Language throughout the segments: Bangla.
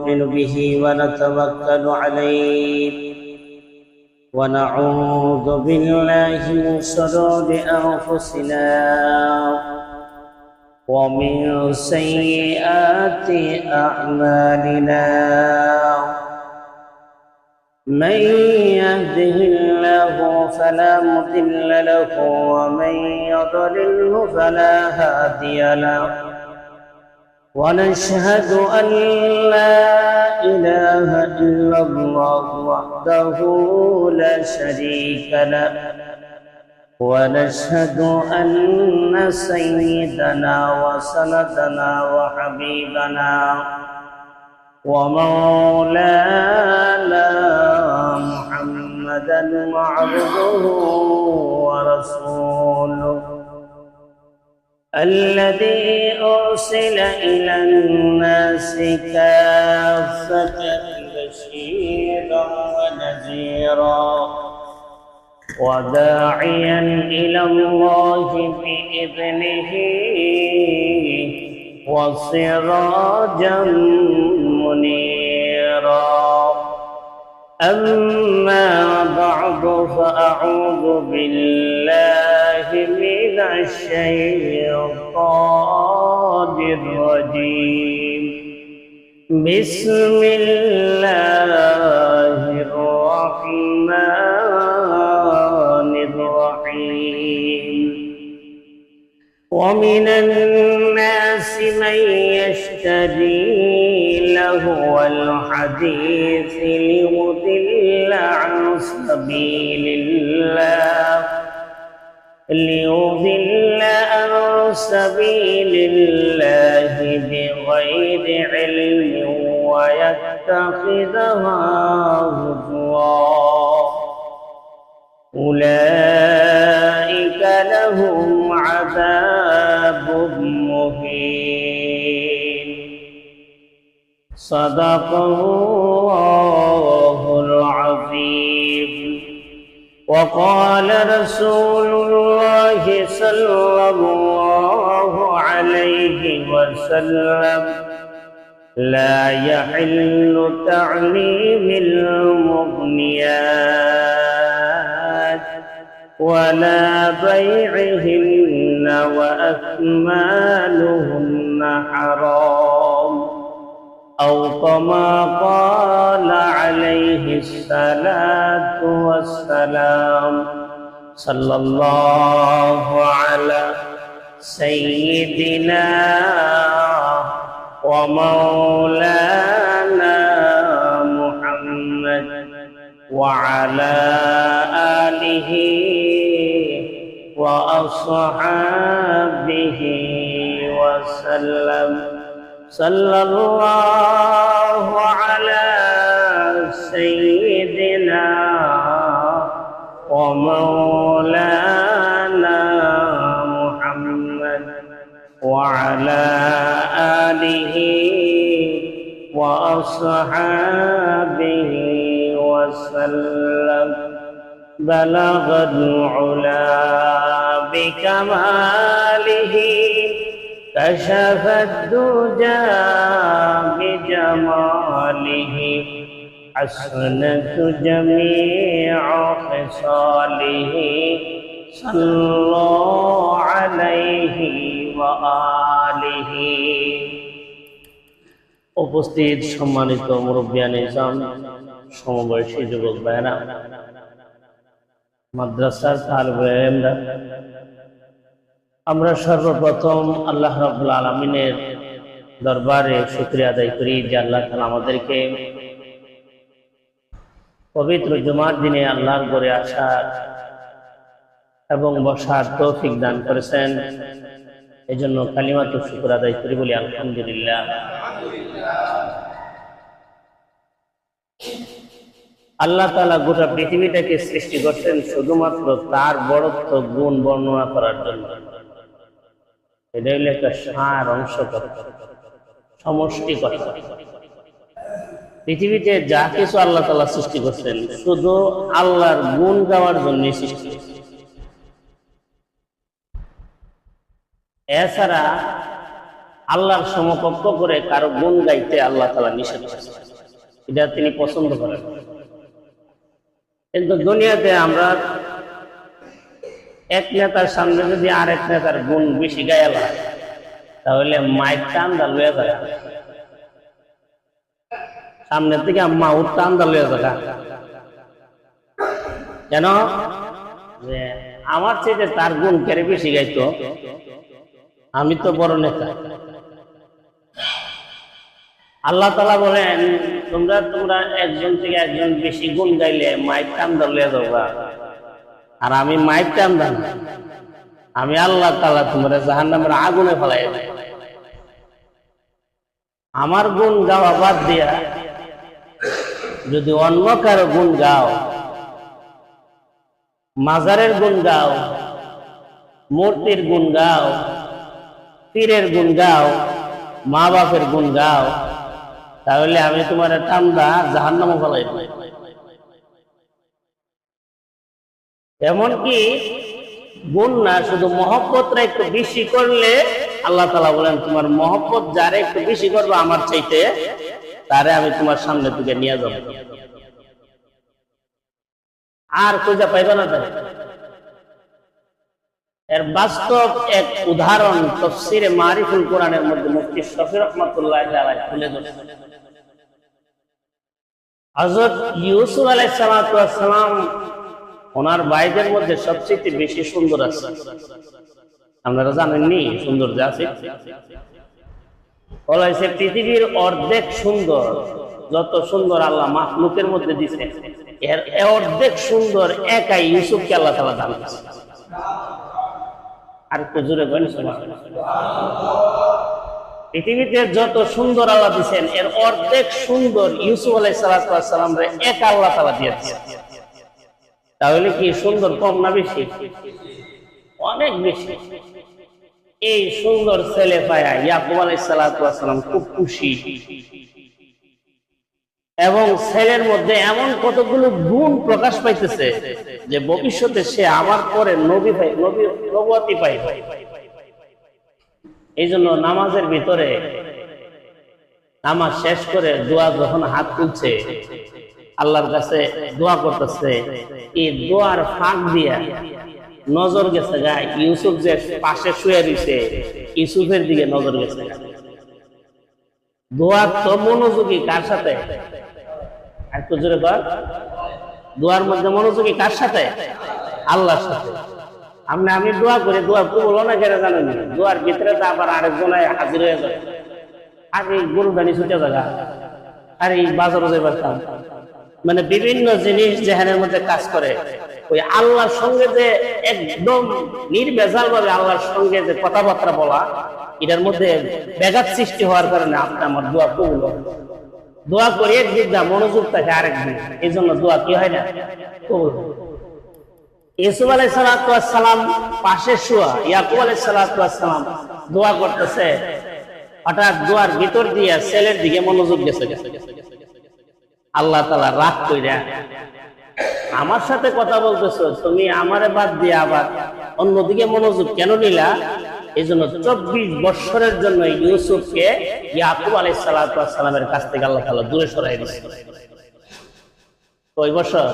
ونؤمن به ونتوكل عليه ونعوذ بالله من شرور أنفسنا ومن سيئات أعمالنا من يهده الله فلا مضل له ومن يضلله فلا هادي له ونشهد أن لا إله إلا الله وحده لا شريك له ونشهد أن سيدنا وسندنا وحبيبنا ومولانا محمدا عبده ورسوله الذي أرسل إلى الناس كافة بشيرا ونذيرا وداعيا إلى الله بإذنه وسراجا منيرا أما بعد فأعوذ بالله من الشيطان الرجيم بسم الله الرحمن الرحيم ومن الناس من يشتري لهو الحديث ليضل عن سبيل الله بغير علم ويتخذها هزوا أولئك لهم عذاب مهين صدق الله العظيم وقال رسول الله صلى الله عليه وسلم لا يحل تعليم المغنيات ولا بيعهن وأكمالهن حرام أو كما قال عليه الصلاة والسلام صلى الله على سيدنا ومولانا محمد وعلى آله وأصحابه وسلم صلى الله على سيدنا ومولانا محمد وعلى آله وأصحابه وسلم بلغ العلا بكماله كشف الدجى بجماله حسنت جميع خصاله صلوا عليه وآله উপস্থিত সম্মানিত মুরব্বিয়ান ইসলাম সমবয়সী যুবক ভাইরা মাদ্রাসার তালিবে ইলমরা আমরা সর্বপ্রথম আল্লাহ রাব্বুল আলামিনের দরবারে শুকরিয়া আদায় করি যে আল্লাহ তাআলা আমাদেরকে পবিত্র জুমার দিনে আল্লাহর ঘরে আসার এবং বসার তৌফিক দান করেছেন। এজন্য কালিমাতুল শুকর আদায় করি, বলি আলহামদুলিল্লাহ। আল্লাহ তাআলা গোটা পৃথিবীটাকে সৃষ্টি করছেন শুধুমাত্র তার বড়ত্ব গুণ বর্ণনা করার জন্য। এটা হলো একটা সার অংশ, সমষ্টি কথা। পৃথিবীতে যা কিছু আল্লাহ তাআলা সৃষ্টি করছেন শুধু আল্লাহর গুণ গাওয়ার জন্য সৃষ্টি। এছাড়া আল্লাহর সমকক্ষ করে কারো গুণ গাইতে আল্লাহ তাআলা নিষেধ করেছেন, এটা তিনি পছন্দ করেন। কিন্তু দুনিয়াতে আমরা এক নেতার সামনে যদি আরেক নেতার গুণ বেশি গায়ালা, তাহলে মাইক টান্দা লয়ে যায়, সামনের থেকে মাউট টান্দা লয়ে যায়। কেন? যে আমার চেয়ে তার গুণ কেড়ে বেশি গাইতো, আমি তো বড় নেতা। আল্লাহ তাআলা বলেন, তোমরা একজন থেকে একজন বেশি গুণ গাইলে মাইক টান্দা লয়ে যাবা, আর আমি মাইক টান্দা না, আমি আল্লাহ তাআলা তোমরা জাহান্নামের আগুনে ফেলাই দেব। আমার গুণ গাওয়া বাদ দিয়া যদি অন্য কারো গুণ গাও, মাজারের গুণ গাও, মূর্তির গুণ গাও, পীরের গুণ গাও, মা বাপের গুণ গাও, তাহলে আমি তোমার টান্দা জাহান্নামে ফেলাই দেব। এমনকি গুণ না, শুধু মহব্বতটা একটু বেশি করলে আল্লাহ তাআলা বলেন, তোমার মহব্বত যারে একটু বেশি করবে আমার চাইতে, তারে আমি তোমার সামনে থেকে নিয়ে যাব, আর খুঁজে পাইবে না তারে। এর বাস্তব এক উদাহরণ তাফসীরে মারিফুল কোরআনের মধ্যে মুফতি শফি রাহমাতুল্লাহ আলাইহি তুলে ধরেছেন। হযরত ইউসুফ আলাইহিস সালাম ওনার ভাইদের মধ্যে সবচেয়ে বেশি সুন্দর আছে, আপনারা জানেননি? সুন্দর যে আছে বলা হয়েছে পৃথিবীর অর্ধেক সুন্দর, যত সুন্দর আল্লাহ মাখলুকের মধ্যে দিয়েছে, এর অর্ধেক সুন্দর একাই ইউসুফকে আল্লাহ তাআলা দান করেছে। আর একটু জোরে বলেন সুবহানাল্লাহ। পৃথিবীতে যত সুন্দর আল্লাহ দিয়েছেন, এর অর্ধেক সুন্দর ইউসুফ আলাইহিস সালাম রে একা আল্লাহ তাআলা দিয়েছেন। তাহলে কি সুন্দর কম না বেশি? অনেক বেশি। এই সুন্দর ছেলে পায়া ইয়াকুব আলাইহিস সালাম খুব খুশি, এবং ছেলের মধ্যে এমন কতগুলো গুণ প্রকাশ পাইতেছে যে ভবিষ্যতে সে আমার পরে নবুয়তি পাইবে। এই জন্য নামাজের ভিতরে নামাজ শেষ করে দোয়া যখন হাত তুলছে, আল্লাহর কাছে দোয়া করতেছে, এই দোয়ার ফাঁক দিয়া নজর গেছে গা ইউসুফ যে পাশে শুয়ে রয়েছে, ইউসুফের দিকে নজর গেছে। দোয়ার তো মনোযোগী কার সাথে? একটু জোরে বল। দোয়ার মধ্যে মনোযোগী কার সাথে? আল্লাহর সাথে। আমি দোয়া করি, দোয়া কবুল না কেন জানেন? দোয়ার ভিতরে তো আবার আরেকজনে হাজির হয়ে যায়। আর এই গরু গাড়ি ছুটে জায়গা, আর এই বাজারও যে পারতাম, মানে বিভিন্ন জিনিস জেহানের মধ্যে কাজ করে। ওই আল্লাহর সঙ্গে যে একদম নির্বেজাল ভাবে আল্লাহর সঙ্গে যে কথাবার্তা বলা, এটার মধ্যে ব্যাঘাত সৃষ্টি হওয়ার কারণে আপনি আমার দোয়া কবুল হয়। দোয়া করি একদিক না, মনোযোগ থাকে আরেকদিন, এই জন্য দোয়া কি হয় না, কবুল। ইউসুফ আলাইহিস সালাম পাশে শুয়া ইয়াকুব আলাইহিস সালাম দোয়া করতেছে, হঠাৎ দোয়ার ভিতর দিয়ে ছেলের দিকে মনোযোগ গেছে। আল্লাহ তাআলা রাগ কইরা, আমার সাথে কথা বলতেছো, তুমি আমারে বাদ দিয়ে আবার অন্যদিকে মনোযোগ কেন নিলা? এই জন্য 24 বছরের জন্য ইউসুফকে ইয়াকুব আলাইহিস সালামের কাছ থেকে আল্লাহ তাআলা দূরে সরাই দিয়েছে। কয় বছর?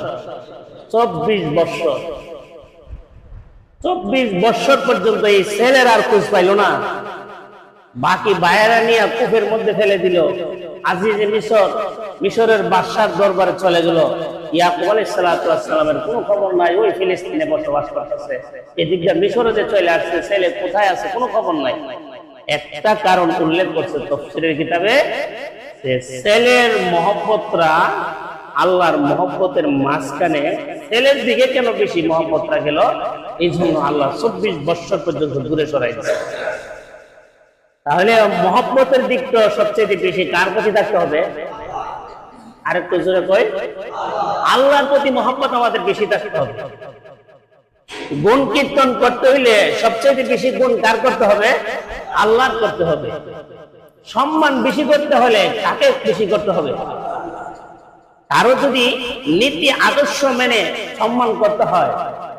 24 বছর। 24 বছর পর্যন্ত এই ছেলের আর খোঁজ পাইল না। বাকি বাইরা নিয়ে কূপের মধ্যে ফেলে দিল। আজিজে মিশরের বাদশার দরবারে চলে গেল। ইয়াকুব আলাইহিস সালামের কোনো খবর নাই, ওই ফিলিস্তিনে বসবাস করতেছে। এদিকে মিশরে যে চলে আসছে, ছেলে কোথায় আছে কোনো খবর নাই। একটা কারণ উল্লেখ করছে তাফসীরের কিতাবে, যে ছেলের মহব্বতরা আল্লাহর মহব্বতের মাঝখানে ছেলের দিকে কেন বেশি মহব্বতরা গেল, এই জন্য আল্লাহ 24 বছর পর্যন্ত দূরে সরাই দিয়েছে। তাহলে মহব্বতের দিকটা সবচেয়ে বেশি কার প্রতি থাকতে হবে? আরেকটু জোরে কই, আল্লাহর প্রতি মহব্বত আমাদের বেশি থাকতে হবে। গুণ কীর্তন করতে হইলে সবচেয়ে বেশি গুণ কার করতে হবে? আল্লাহর করতে হবে। সম্মান বেশি করতে হলে কাকে বেশি করতে হবে? কারো যদি নীতি আদর্শ মেনে সম্মান করতে হয়,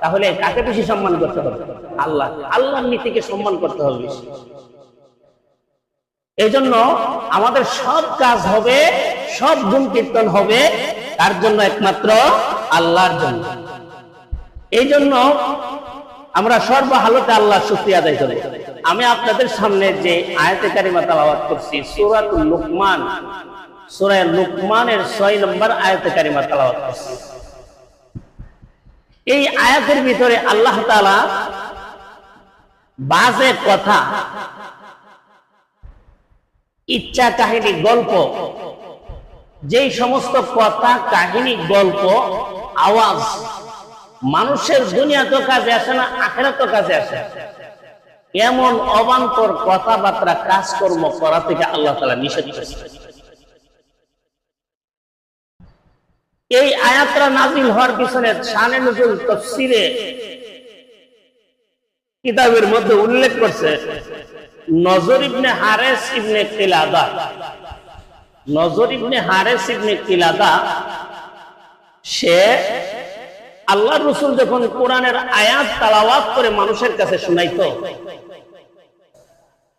তাহলে কাকে বেশি সম্মান করতে হবে? আল্লাহ। আল্লাহর নীতিকে সম্মান করতে হবে বেশি। এই জন্য আমাদের সব কাজ হবে, সব গুণ কীর্তন হবে তার জন্য, একমাত্র আল্লাহর জন্য। এই জন্য আমরা সর্বহালতে আল্লাহর শুকরিয়া আদায় করি। আমি আপনাদের সামনে যে আয়াতে কারিমা তেলাওয়াত করছি, সূরাতুল লুকমান, সূরা লুকমানের 6 নম্বর আয়াতে কারিমা তেলাওয়াত করছি। এই আয়াতের ভিতরে আল্লাহ তাআলা বাজে কথা, ইচ্ছা কাহিনী, গল্প, যেই সমস্ত কথা, কাহিনী, গল্প, আওয়াজ মানুষের দুনিয়া তো কাজে আসে না, আখিরাত তো কাজে আসে, এমন অবান্তর কথাবার্তা, কাজকর্ম করা থেকে আল্লাহ তাআলা নিষেধ করেছেন। এই আয়াতটা নাযিল হওয়ার পিছনে শানে নুজুল তাফসীরে কিতাবের মধ্যে উল্লেখ করছে নজর ইবনে হারেস ইবনে কিলাদা। নজর ইবনে হারেস ইবনে কিলাদা, সে আল্লাহর রাসূল যখন কোরআনের আয়াত তেলাওয়াত করে মানুষের কাছে শোনাইতো,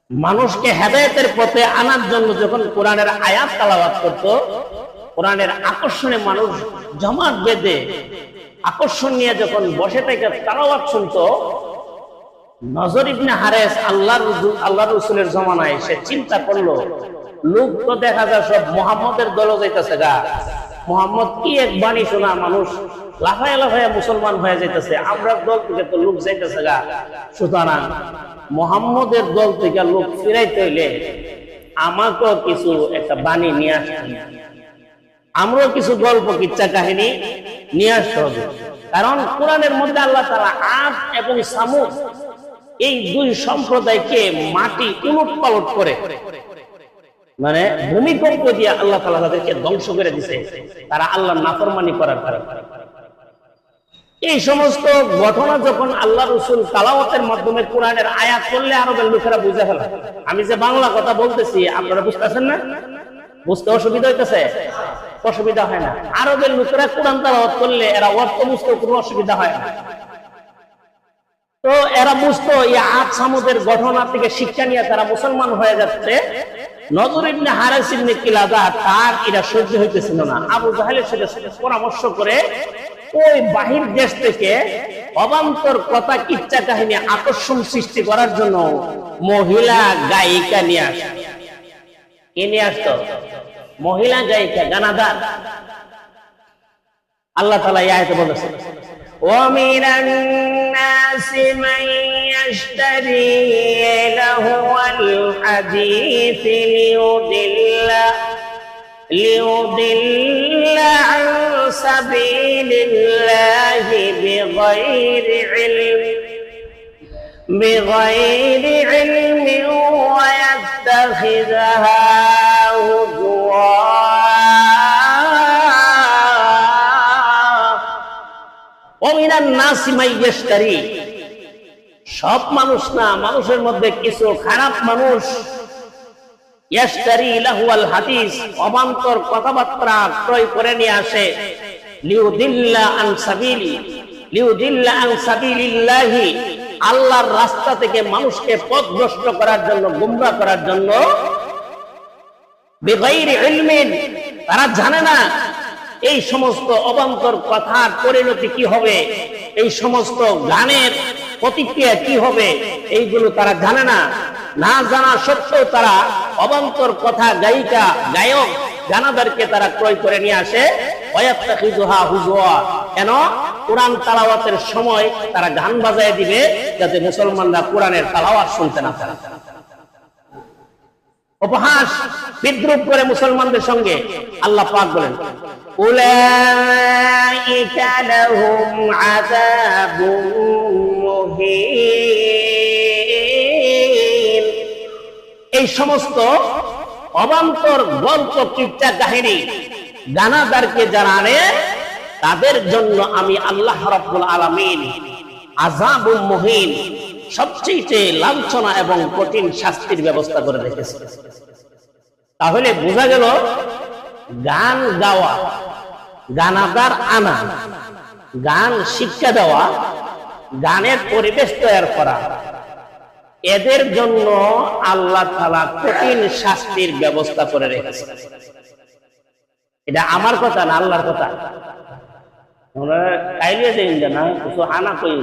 মানুষকে হেদায়েতের পথে আনার জন্য যখন কোরআনের আয়াত তেলাওয়াত করত, কোরআনের আকর্ষণে মানুষ জমাট বেঁধে আকর্ষণ নিয়ে যখন বসে থেকে তেলাওয়াত শুনতো, নজর ইবনে হারেস আল্লাহর রাসূলের জামানায় সে চিন্তা করলো, লোক তো দেখা যায় সব মুহাম্মদের দলে যাইতেছে গা, মুহাম্মদ কি এক বাণী শোনা, মানুষ লাফায় লাফায় মুসলমান হয়ে যাইতেছে, আমরা দল থেকে তো লোক যাইতেছে গা, সুতরাং মুহাম্মদের দল থেকে লোক ফিরাইতে হইলে আমাকেও কিছু একটা বাণী নিয়ে আসতে হবে, আমরাও কিছু গল্প, কিচ্ছা কাহিনী নিয়ে আসতে হবে। কারণ কোরআনের মধ্যে আল্লাহ তাআলা আদ এবং সামুদ এই দুই সম্প্রদায়কে মাটি উলটপালট করে, মানে ভূমিকম্প দিয়ে আল্লাহ তাআলা তাদেরকে ধ্বংস করে দিয়েছে, তারা আল্লাহর নাফরমানি করার কারণে। এই সমস্ত ঘটনা যখন আল্লাহ রাসূল তেলাওয়াতের মাধ্যমে কোরআনের আয়াত পড়লে আরবের লোকেরা বুঝে ফেলে। আমি যে বাংলা কথা বলতেছি আপনারা বুঝতেছেন না? বুঝতে অসুবিধা হইতেছে? অসুবিধা হয় না। আরবের লোকেরা কোরআন তেলাওয়াত করলে এরা অর্থ বুঝতে কোনো অসুবিধা হয় না। তো এরা বুঝতো এই আদ সামুদের ঘটনা থেকে শিক্ষা নিয়ে তারা মুসলমান হয়ে যাচ্ছে। নজর ইবনে হারেস ইবনে কিলাদা, তার এরা সহ্য হইতেছিল না। আবু জাহেলের সাথে পরামর্শ করে ওই বাহির দেশ থেকে অবান্তর কথা, কিচ্ছা কাহিনী, আকর্ষণ সৃষ্টি করার জন্য মহিলা গায়িকা নিয়ে আসতো। কে নিয়ে আসতো? মহিলা গায়িকা, গানাদার। আল্লাহ তাআলা এই আয়াতে বলেছেন, وَمِنَ النَّاسِ مَن يَشْتَرِي لَهْوَ الْحَدِيثِ لِيُضِلَّ عَن سَبِيلِ اللَّهِ بِغَيْرِ عِلْمٍ وَيَتَّخِذَهَا هُزُوًا সব মানুষ না, মানুষের মধ্যে কিছু খারাপ মানুষ ইয়াশতারি লাহুয়াল হাদিস, অবান্তর কথাবার্তা ক্রয় করে নিয়ে আসে, লিউদিল্লা আন সাবিলিল্লাহি, আল্লাহর রাস্তা থেকে মানুষকে পথভ্রষ্ট করার জন্য, গুমরাহ করার জন্য। বিগাইরি ইলমিন, তারা জানে না এই সমস্ত অবান্তর কথার পরিণতি কি হবে, এই সমস্ত গানের প্রতিক্রিয়া কি হবে, এইগুলো তারা জানে না। না জানা সত্ত্বেও তারা অবান্তর কথা, গায়িকা, গায়ক, গানাদারকে তারা ক্রয় করে নিয়ে আসে। ওয়ায়াত্তাখিযুহা হুজুয়া, কেন? কোরআন তেলাওয়াতের সময় তারা গান বাজায় দিবে, যাতে মুসলমানরা কোরআনের তেলাওয়াত শুনতে না পারে। উপহাস, বিদ্রুপ করে মুসলমানদের সঙ্গে। আল্লাহ পাক বলেন, উলাইকা লাহুম আযাবুম মুহিন। এই সমস্ত অবান্তর গল্প, কিচ্ছা কাহিনী, গানাদারকে যারা আনে, তাদের জন্য আমি আল্লাহ রাব্বুল আলামিন আযাবুম মুহিন, সবচেয়ে লাঞ্ছনা এবং কঠিন শাস্তির ব্যবস্থা করে রেখেছে। তাহলে বোঝা গেল, গান গাওয়া, গানাদার আনা, গান শিক্ষা দেওয়া, গানের পরিবেশ তৈরি করা, এদের জন্য আল্লাহ তাআলা কঠিন শাস্তির ব্যবস্থা করে রেখেছে। এটা আমার কথা না, আল্লাহর কথা। তোমরা কাইলে দেন না, কিছু আনা কই,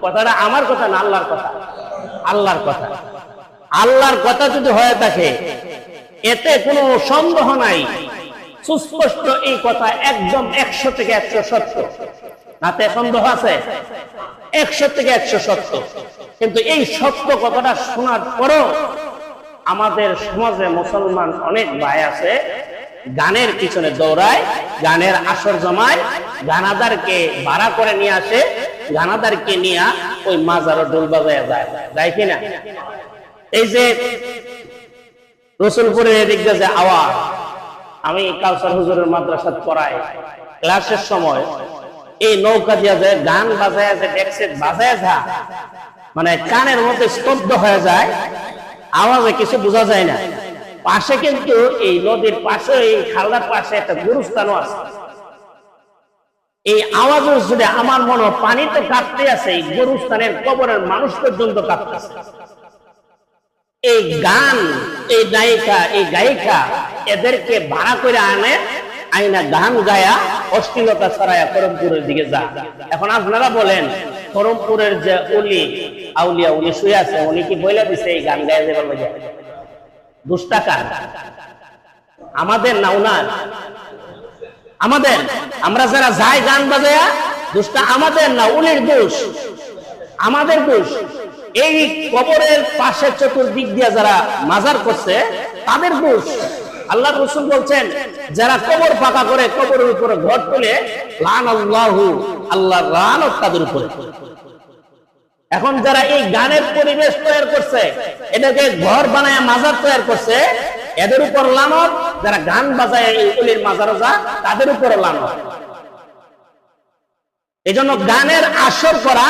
কথাটা আমার কথা না, আল্লাহর কথা। আল্লাহর কথা, আল্লাহর কথা যদি হয়ে থাকে এতে কোনো সন্দেহ নাই, সুস্পষ্ট এই কথা একদম 100 থেকে 100 সত্য। তাতে সন্দেহ আছে? 100 থেকে 100 সত্য। কিন্তু এই সত্য কথাটা শোনার পরও আমাদের সমাজে মুসলমান অনেক ভাই আছে গানের পিছনে দৌড়ায়, গানের আসর জমায়, গানাদারকে ভাড়া করে নিয়ে আসে, গানাদারকে নিয়ে ওই মাজারও ডোল বাজায় যায়, যায় কিনা? এই যে রসুলপুরের এদিক দিয়ে যে আওয়াজ, আমি কাউসার হুজুরের মাদ্রাসাত পড়াই, ক্লাসের সময় এই নৌকা দিয়া যে গান বাজায়, যে ডেক্সেট বাজায় যা, মানে কানের মধ্যে স্তব্ধ হয়ে যায়, আওয়াজে কিছু বোঝা যায় না। পাশে কিন্তু এই নদীর পাশে, এই খালদার পাশে একটা গুরুস্থানও আছে। এই আওয়াজের জুড়ে আমার মনে পানি তো কাঁপতে আছে, এই গুরুস্থানের কবরের মানুষ পর্যন্ত কাঁপতেছে। এই গান, এই নায়িকা, এই গায়িকা এদেরকে ভাড়া করে আনে, আইনা গান গায়া অশ্লীলতা ছড়ায়া করমপুরের দিকে যা। এখন আপনারা বলেন, করমপুরের যে উলি আউলিয়া উনি শুয়ে আছে, উনি কি বইলা দিছে এই গান গায়ে যাবে? দুষ্টাকার আমাদের না উনার? আমাদের। আমরা যারা যাই গান বাজায়া, দুষ্টা আমাদের না, উনির দোষ, আমাদের দোষ। এই কবরের পাশে চতুর্দিক দিয়ে যারা মাজার করছে তাদের দোষ। আল্লাহ রাসূল বলছেন, যারা কবর ফাঁকা করে, কবরের উপরে ঘর তুলে, লানাল্লাহু, আল্লাহর লানত তাদের উপরে। এখন যারা এই গানের পরিবেশ তৈরি করছে, এটাকে ঘর বানায় মাজার তৈরি করছে, এদের উপর লানত। যারা গান বাজায় এই ওলির মাজারে যা, তাদের উপর লানত। এই জন্য গানের আসর করা,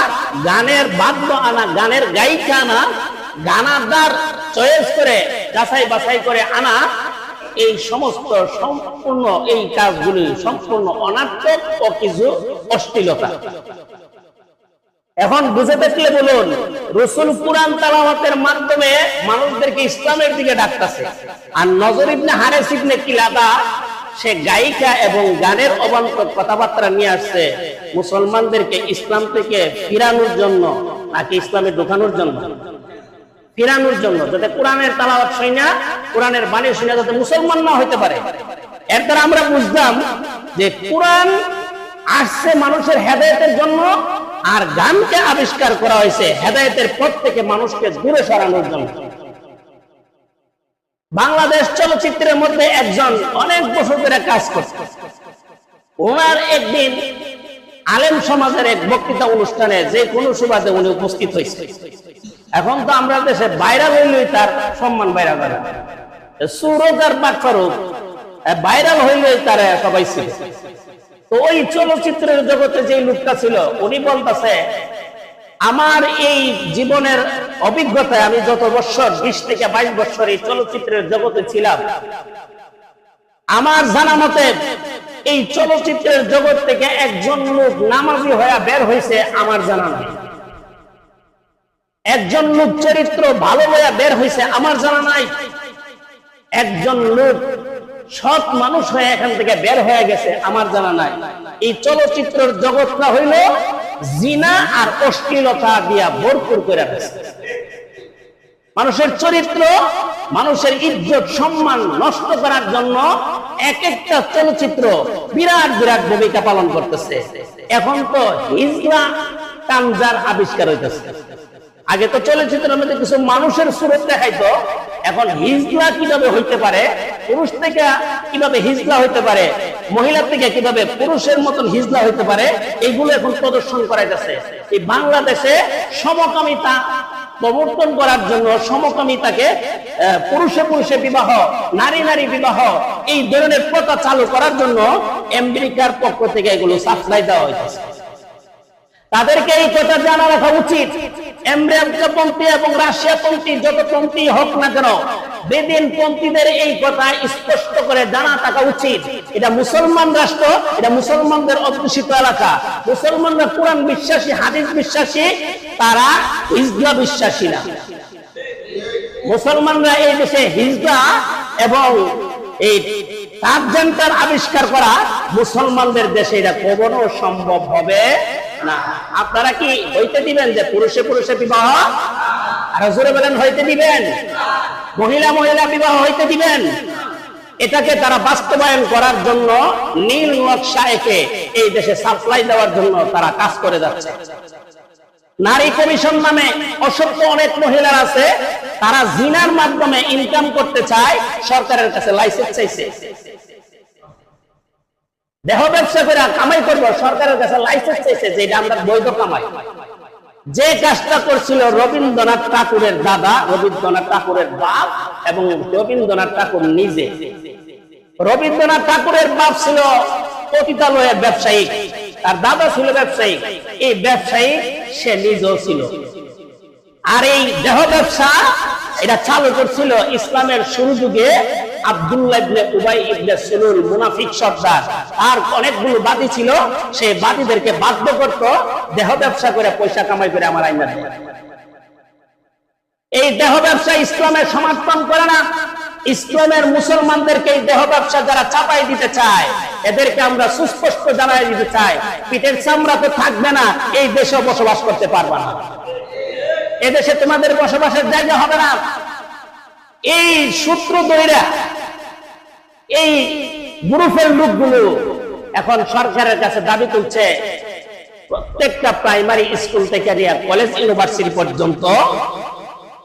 গানের বাদ্য আনা, গানের গায়িকা আনা, গানাদার চয়েস করে যাচাই বাছাই করে আনা, এই সমস্ত সম্পূর্ণ এই কাজগুলি সম্পূর্ণ অনার্থক ও কিছু অশ্লীলতা। এখন বুঝে দেখলে বলুন, রাসূল কুরআন তেলাওয়াতের মাধ্যমে মানুষদেরকে ইসলামের দিকে ডাকতেছে, আর নজর ইবনে হারিস ইবনে কিলাদা সে গায়িকা এবং গানের অবান্তর কথাবার্তা নিয়ে আসছে মুসলমানদেরকে ইসলাম থেকে ফিরানোর জন্য, নাকি ইসলামে ঢোকানোর জন্য? ফিরানোর জন্য, যাতে কোরআনের তেলাওয়াত শুনে, কোরআনের বাণী শুনে যাতে মুসলমান না হইতে পারে। এর দ্বারা আমরা বুঝলাম যে কোরআন আসছে মানুষের হেদায়েতের জন্য, আর গানকে আবিষ্কার করা হয়েছে হেদায়েতের পথ থেকে মানুষকে দূরে সরানোর জন্য। বাংলাদেশ চলচ্চিত্রের মধ্যে একজন অনেক বছর ধরে কাজ করছে, ওনার একদিন আলেম সমাজের এক বক্তৃতা অনুষ্ঠানে যে কোনো সুবাদে উনি উপস্থিত হয়েছে। এখন তো আমরা দেশে ভাইরাল হইলেই তার সম্মান বাইরা করে, সুরত আর বাটফারুক ভাইরাল হইলেই তারা সবাই ছিল। তো ওই চলচ্চিত্রের জগতে যে লোকটা ছিল, উনি বলতেছে, আমার এই জীবনের অভিজ্ঞতায় আমি যত বছর 20 থেকে 22 বছর এই চলচ্চিত্রের জগতে ছিলাম, আমার জানা মতে এই চলচ্চিত্রের জগৎ থেকে একজন লোক নামাজি হয়ে বের হয়েছে আমার জানা নাই। একজন লোক চরিত্র ভালো হয়ে বের হয়েছে আমার জানা নাই। একজন লোক সৎ মানুষ হয়ে এখান থেকে বের হয়ে গেছে আমার জানা নাই। এই চলচ্চিত্রের জগৎটা হইল জিনা আর অশ্লীলতা দিয়া ভরপুর করে গেছে। মানুষের চরিত্র, মানুষের ইজ্জত সম্মান নষ্ট করার জন্য এক একটা চলচ্চিত্র বিরাট বিরাট ভূমিকা পালন করতেছে। এখন তো হিজলা কামজার আবিষ্কার হইতেছে। আগে তো চলচ্চিত্রের মধ্যে কিছু মানুষের সুরত দেখাইতো, এখন হিজলা কিভাবে হইতে পারে, পুরুষ থেকে কিভাবে হিজলা হইতে পারে, মহিলা থেকে কিভাবে পুরুষের মতন হিজলা হইতে পারে, এইগুলো এখন প্রদর্শন করাইতেছে। এই বাংলাদেশে সমকামিতা প্রবর্তন করার জন্য, সমকামিতাকে পুরুষে পুরুষে বিবাহ, নারী নারী বিবাহ, এই ধরনের প্রথা চালু করার জন্য আমেরিকার পক্ষ থেকে এগুলো সাপ্লাই দেওয়া হইতেছে। তাদেরকে এই কথা জানা রাখা উচিত। আমেরিকাপন্থী এবং রাশিয়াপন্থী যত পন্থী হোক না কেন, বেদিন পন্থীদের এই কথা স্পষ্ট করে জানা থাকা উচিত। এটা মুসলমান রাষ্ট্র, এটা মুসলমানদের অধ্যুষিত এলাকা। মুসলমানরা কোরআন বিশ্বাসী, হাদিস বিশ্বাসী, তারা হিজলা বিশ্বাসী না। মুসলমানরা এই দেশে হিজড়া এবং এই ট্রান্সজেন্ডার আবিষ্কার করা মুসলমানদের দেশে এটা কখনো সম্ভব হবে না। আপনারা কি হইতে দিবেন যে পুরুষে পুরুষে বিবাহ? আর জোরে বলেন, হইতে দিবেন? মহিলা মহিলা বিবাহ হইতে দিবেন? এটাকে তারা বাস্তবায়ন করার জন্য নীল নকশা এঁকে এই দেশে সাপ্লাই দেওয়ার জন্য তারা কাজ করে যাচ্ছে। নারী কমিশন নামে অসংখ্য অনেক মহিলা আছে, তারা জিনার মাধ্যমে ইনকাম করতে চায়, সরকারের কাছে লাইসেন্স চাইছে। দেহ ব্যবসা করে কামাই করবো, সরকারের কাছে লাইসেন্স চাইছে যে এটা আমরা বৈধ কামাই। যে কাজটা করছিল রবীন্দ্রনাথ ঠাকুরের দাদা, রবীন্দ্রনাথ ঠাকুরের বাপ এবং রবীন্দ্রনাথ ঠাকুর নিজে। রবীন্দ্রনাথ ঠাকুরের বাপ ছিল পতিতালয়ের ব্যবসায়ী, তার দাদা ছিল ব্যবসায়ী, এই ব্যবসায়ী সে নিজেও ছিল। আর এই দেহ ব্যবসা এটা চালু করছিল ইসলামের শুরু যুগে আব্দুল্লাহ ইবনে উবাই ইবনে সুলুল মুনাফিক সর্দার। আর অনেকগুলো বাদী ছিল, সেই বাদীদেরকে বাধ্য করত দেহ ব্যবসা করে পয়সা কামাই করে আমার আইনা দেয়। এই দেহ ব্যবসা ইসলামের সমর্থন করে না। ইসলামের মুসলমানদেরকে এই দেহ ব্যবসা যারা চাপাই দিতে চায়, এদেরকে আমরা সুস্পষ্ট জানাই দিতে চাই, পিঠের চামড়া তো থাকবে না, এই দেশে বসবাস করতে পারবে না। এদেশে তোমাদের বসবাসের জায়গা হবে না। এই সূত্র ধইরা এই গ্রুপের লোকগুলো এখন সরকারের কাছে দাবি তুলছে প্রত্যেকটা প্রাইমারি স্কুল থেকে নিয়ে কলেজ ইউনিভার্সিটি পর্যন্ত,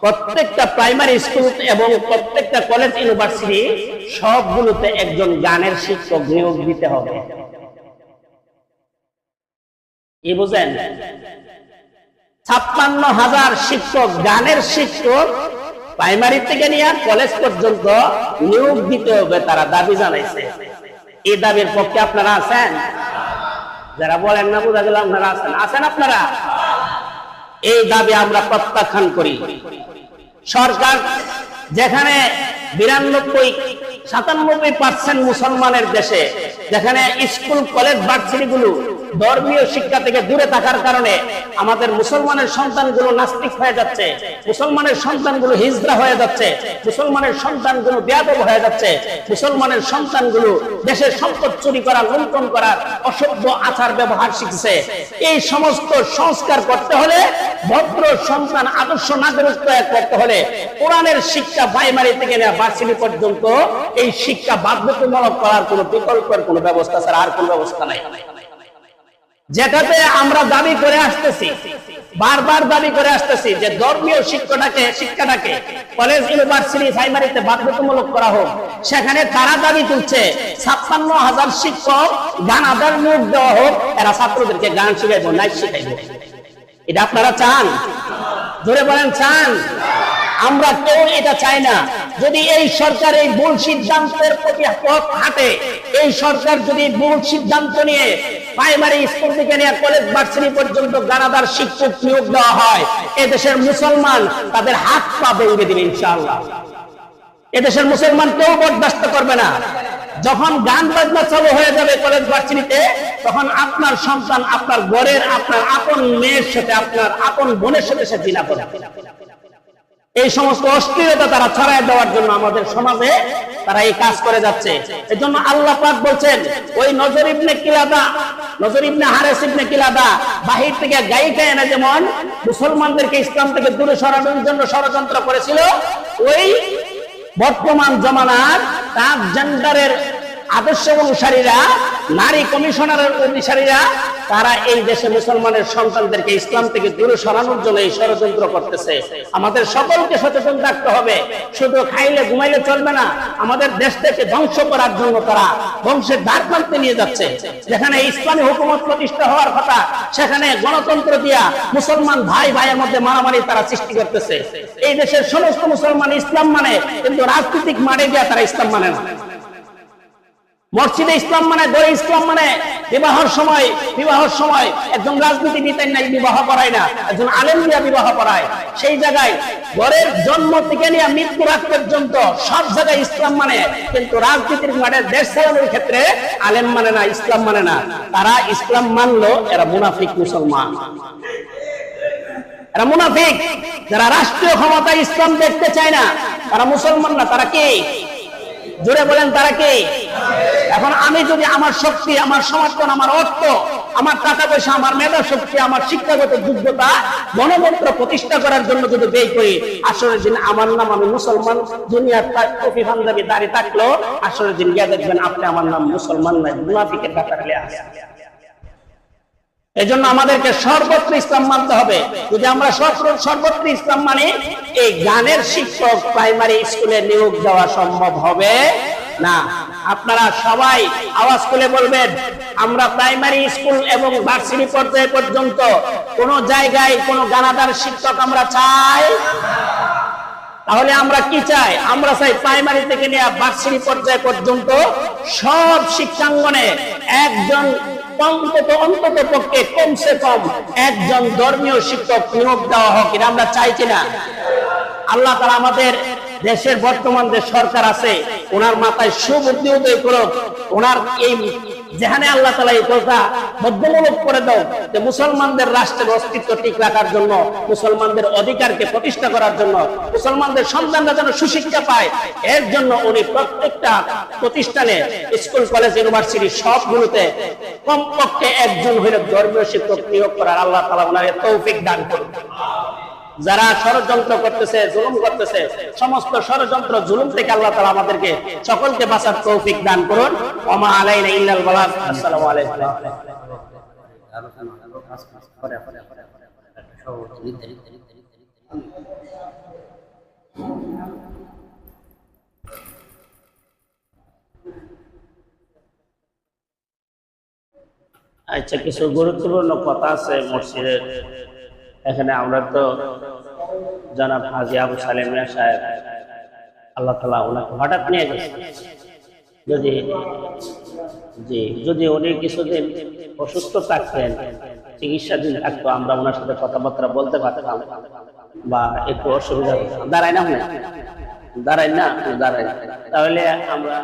প্রত্যেকটা প্রাইমারি স্কুল এবং প্রত্যেকটা কলেজ ইউনিভার্সিটি সবগুলোতে একজন গানের শিক্ষক নিয়োগ দিতে হবে। কি বুঝেন? 56,000 শিক্ষক, গানের শিক্ষক প্রাইমারি থেকে নিয়ে কলেজ পর্যন্ত নিয়োগ দিতে হবে, তারা দাবি জানাইছে। এই দাবির পক্ষে আপনারা আছেন? যারা বলেন না বোঝা গেল আপনারা আছেন। আছেন আপনারা? এই দাবি আমরা প্রত্যাখ্যান করি। সরকার যেখানে 92-97% মুসলমানের দেশে, যেখানে স্কুল কলেজ ভার্সিটি গুলো ধর্মীয় শিক্ষা থেকে দূরে থাকার কারণে আমাদের মুসলমানের সন্তানগুলো নাস্তিক হয়ে যাচ্ছে, মুসলমানের সন্তানগুলো হিজড়া হয়ে যাচ্ছে, মুসলমানের সন্তানগুলো বেয়াদব হয়ে যাচ্ছে, মুসলমানের সন্তানগুলো দেশের সম্পদ চুরি করা, লুণ্ঠন করার অসভ্য আচার ব্যবহার শিখছে। এই সমস্ত সংস্কার করতে হলে, ভদ্র সন্তান আদর্শ নাগরিক তৈরি করতে হলে কোরআনের শিক্ষা প্রাইমারি থেকে নিয়ে ভার্সিটি পর্যন্ত এই শিক্ষা বাধ্যতামূলক করার কোনো বিকল্পের কোনো ব্যবস্থা ছাড়া আর কোনো ব্যবস্থা নাই। যেটাতে আমরা দাবি করে আসতেছি, বারবার দাবি করে আসতেছি যে ধর্মীয় শিক্ষাটাকে কলেজ ইউনিভার্সিটি প্রাইমারিতে বাধ্যতামূলক করা হোক। সেখানে তারা দাবি তুলছে 56,000 শিক্ষক গান আদার নিয়োগ দেওয়া হোক, এরা ছাত্রদেরকে গান শিখাইব, নাচ শিখাইব। এটা আপনারা চান? ধরে বলেন চান? আমরা কেউ এটা চাই না। যদি এই সরকার এই ভুল সিদ্ধান্তের প্রতি পথ হাঁটে, এই সরকার যদি ভুল সিদ্ধান্ত নিয়ে প্রাইমারি স্কুল থেকে নিয়ে কলেজ ভার্সিটি পর্যন্ত গানাদার শিক্ষক নিয়োগ দেওয়া হয়, এদেশের মুসলমান তাদের হাত পা ভেঙে দিবে ইনশাআল্লাহ। এদেশের মুসলমান কেউ বরদাস্ত করবে না। যখন গান বাজনা চালু হয়ে যাবে কলেজ ভার্সিটিতে, তখন আপনার সন্তান আপনার ঘরের আপনার আপন মেয়ের সাথে, আপনার আপন বোনের সাথে সে জিনা করবে। এই সমস্ত অশ্লীলতা তারা ছড়ায় দেওয়ার জন্য আমাদের সমাজে তারা এই কাজ করে যাচ্ছে। এই জন্য আল্লাহ পাক বলছেন, ওই নজর ইবনে কিলাদা, নজর ইবনে হারিস ইবনে কিলাদা বাহির থেকে গায়িকা এনে যেমন মুসলমানদেরকে ইসলাম থেকে দূরে সরানোর জন্য ষড়যন্ত্র করেছিল, ওই বর্তমান জমানার ট্রান্সজেন্ডারের আদর্শ অনুসারীরা, নারী কমিশনারের অনুসারীরা, তারা এই দেশে মুসলমানের সন্তানদেরকে ইসলাম থেকে দূরে সরানোর জন্য এই ষড়যন্ত্র করতেছে। আমাদের সকলকে সচেতন থাকতে হবে। শুধু খাইলে ঘুমাইলে চলবে না। আমাদের দেশটাকে ধ্বংস করার জন্য তারা ধ্বংসের দ্বার প্রান্তে নিয়ে যাচ্ছে। যেখানে ইসলামী হুকুমত প্রতিষ্ঠা হওয়ার কথা, সেখানে গণতন্ত্র দিয়া মুসলমান ভাই ভাইয়ের মধ্যে মারামারি তারা সৃষ্টি করতেছে। এই দেশের সমস্ত মুসলমান ইসলাম মানে, কিন্তু রাজনৈতিক মাঠে গিয়া তারা ইসলাম মানে না। মসজিদে ইসলাম মানে, ঘরে ইসলাম মানে, বিবাহের সময় একজন রাজনীতিবিদ নাই বিবাহ করায় না, একজন আলেম দিয়া বিবাহ করায়। সেই জায়গায় ঘরের জন্ম থেকে নিয়ে মৃত্যুর আগ পর্যন্ত সব জায়গায় ইসলাম মানে, কিন্তু রাজনীতির মাঠে দেশ চালানোর ক্ষেত্রে আলেম মানে না, ইসলাম মানে না। তারা ইসলাম মানলো, এরা মুনাফিক মুসলমান। এরা মুনাফিক। যারা রাষ্ট্রীয় ক্ষমতায় ইসলাম দেখতে চায় না তারা মুসলমান না। তারা কি? জোরে বলেন, তারা কি? এখন আমি যদি আমার শক্তি, আমার সমর্থন, আমার অর্থ, আমার টাকা পয়সা, আমার মেধা শক্তি, আমার শিক্ষাগত যোগ্যতা গণতন্ত্র প্রতিষ্ঠা করার জন্য যদি ব্যয় করি, আসরের দিন আমার নাম, আমি মুসলমান, দুনিয়ার টুপি পাঞ্জাবি দাড়ি থাকলেও আসরের দিন গিয়ে দেখবেন আপনি আমার নাম মুসলমান নাই, মুনাফিকের কাতারে আছে। এই জন্য আমাদেরকে সর্বত্র ইসলাম মানতে হবে। যদি আমরা সর্বত্র ইসলাম মানি, এই গানের শিক্ষক প্রাইমারি স্কুলে নিয়োগ দেওয়া সম্ভব হবে না। আপনারা সবাই আওয়াজ করে বলবেন, আমরা প্রাইমারি স্কুল এবং ভার্সিটি পর্যায় পর্যন্ত কোন জায়গায় কোন গানাদার শিক্ষক আমরা চাই। তাহলে আমরা কি চাই? আমরা চাই প্রাইমারি থেকে নিয়ে ভার্সিটি পর্যায় পর্যন্ত সব শিক্ষাঙ্গনে একজন অন্তত পক্ষে কমসে কম একজন ধর্মীয় শিক্ষক নিয়োগ দেওয়া হোক। এটা আমরা চাই কিনা? আল্লাহ তাআলা আমাদের দেশের বর্তমান যে সরকার আছে ওনার মাথায় সুবুদ্ধি উদয় করুক। ওনার এই যেখানে আল্লাহ তাআলা এই কথা বদ্ধমূলক করে দাও যে মুসলমানদের রাষ্ট্রের অস্তিত্ব ঠিক রাখার জন্য, মুসলমানদের অধিকারকে প্রতিষ্ঠা করার জন্য, মুসলমানদের সন্তানরা যেন সুশিক্ষা পায়, এর জন্য উনি প্রত্যেকটা প্রতিষ্ঠানে, স্কুল, কলেজ, ইউনিভার্সিটি সবগুলোতে কমপক্ষে একজন হইলে ধর্মীয় শিক্ষক নিয়োগ করার আল্লাহ তাআলা ওনাকে তৌফিক দান করুন। যারা ষড়যন্ত্র করতেছে, জুলুম করতেছে, সমস্ত ষড়যন্ত্র জুলুম থেকে আল্লাহ তাআলা আমাদেরকে সকলকে বাঁচার তৌফিক দান করুন। ওমা আলাইনা ইল্লাল বালাগ। আসসালামু আলাইকুম। আচ্ছা, কিছু গুরুত্বপূর্ণ কথা আছে মসজিদের। এখানে আমরা তো জনাব হাজী আবু সালেম মিয়া সাহেব, আল্লাহ তাআলা ওনাকে হঠাৎ নিয়ে গেছে। যদি উনি কিছুদিন অসুস্থ থাকতেন, চিকিৎসাধীন থাকতো, আমরা ওনার সাথে কথাবার্তা বলতে পারতাম বা একটু অসুবিধা হতো। দাঁড়ায় না, তাহলে আমরা